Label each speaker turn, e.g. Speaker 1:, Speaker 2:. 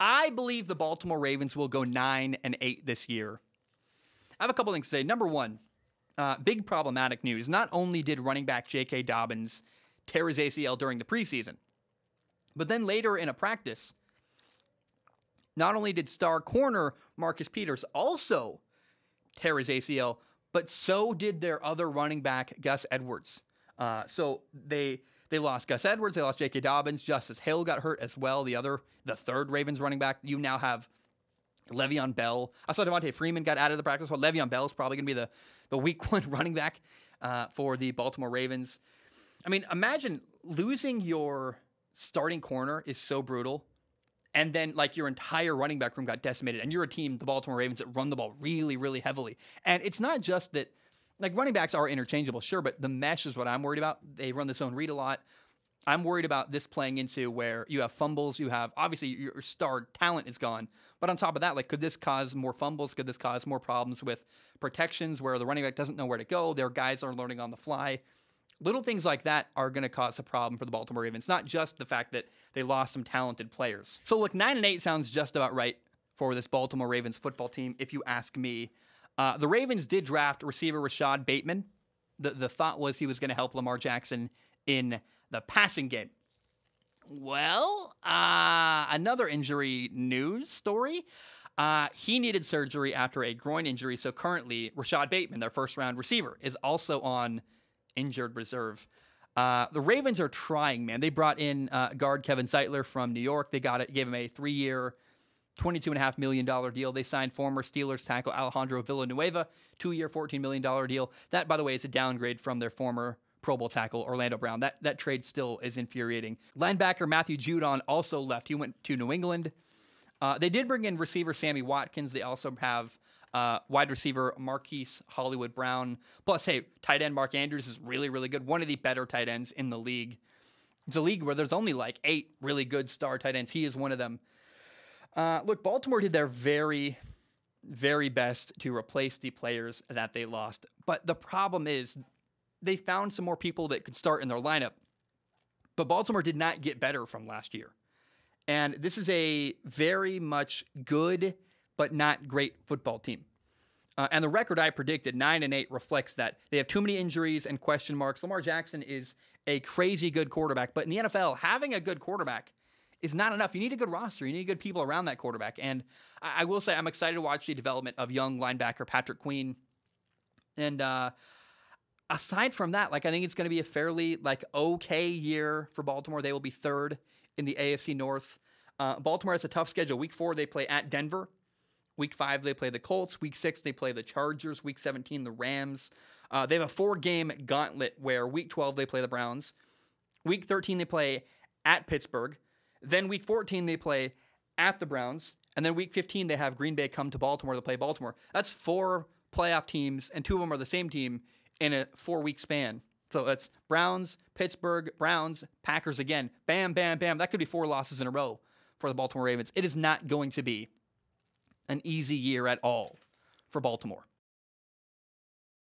Speaker 1: I believe the Baltimore Ravens will go 9-8 this year. I have a couple things to say. Number one, big problematic news. Not only did running back J.K. Dobbins tear his ACL during the preseason, but then later in a practice, not only did star corner Marcus Peters also tear his ACL, but so did their other running back, Gus Edwards. So they lost Gus Edwards, they lost J.K. Dobbins, Justice Hill got hurt as well, the third Ravens running back. You now have Le'Veon Bell. I saw Devontae Freeman got out of the practice. Well, Le'Veon Bell is probably going to be the week one running back for the Baltimore Ravens. I mean, imagine losing your starting corner is so brutal, and then like your entire running back room got decimated, and you're a team, the Baltimore Ravens, that run the ball really, really heavily. And it's not just that, like, running backs are interchangeable, sure, but the mesh is what I'm worried about. They run the zone read a lot. I'm worried about this playing into where you have fumbles, you have, obviously, your star talent is gone. But on top of that, like, could this cause more fumbles? Could this cause more problems with protections where the running back doesn't know where to go? Their guys are learning on the fly. Little things like that are going to cause a problem for the Baltimore Ravens, not just the fact that they lost some talented players. So look, 9-8 sounds just about right for this Baltimore Ravens football team, if you ask me. The Ravens did draft receiver Rashad Bateman. The thought was he was going to help Lamar Jackson in the passing game. Well, another injury news story. He needed surgery after a groin injury, so currently Rashad Bateman, their first-round receiver, is also on injured reserve. The Ravens are trying, man. They brought in guard Kevin Zeitler from New York. They gave him a 3-year, $22.5 million deal. They signed former Steelers tackle Alejandro Villanueva, 2-year, $14 million deal. That, by the way, is a downgrade from their former Pro Bowl tackle Orlando Brown. That trade still is infuriating. Linebacker Matthew Judon also left. He went to New England. They did bring in receiver Sammy Watkins. They also have wide receiver Marquise Hollywood Brown. Plus, hey, tight end Mark Andrews is really, really good. One of the better tight ends in the league. It's a league where there's only like 8 really good star tight ends. He is one of them. Look, Baltimore did their very, very best to replace the players that they lost. But the problem is they found some more people that could start in their lineup. But Baltimore did not get better from last year. And this is a very much good but not great football team. And the record I predicted, 9-8, reflects that. They have too many injuries and question marks. Lamar Jackson is a crazy good quarterback. But in the NFL, having a good quarterback is not enough. You need a good roster. You need good people around that quarterback. And I will say I'm excited to watch the development of young linebacker Patrick Queen. And aside from that, like, I think it's going to be a fairly okay year for Baltimore. They will be third in the AFC North. Baltimore has a tough schedule. Week 4, they play at Denver. Week 5, they play the Colts. Week 6, they play the Chargers. Week 17, the Rams. They have a 4-game gauntlet where Week 12, they play the Browns. Week 13, they play at Pittsburgh. Then Week 14, they play at the Browns. And then Week 15, they have Green Bay come to Baltimore to play Baltimore. That's 4 playoff teams, and 2 of them are the same team in a 4-week span. So that's Browns, Pittsburgh, Browns, Packers again. Bam, bam, bam. That could be 4 losses in a row for the Baltimore Ravens. It is not going to be an easy year at all for Baltimore.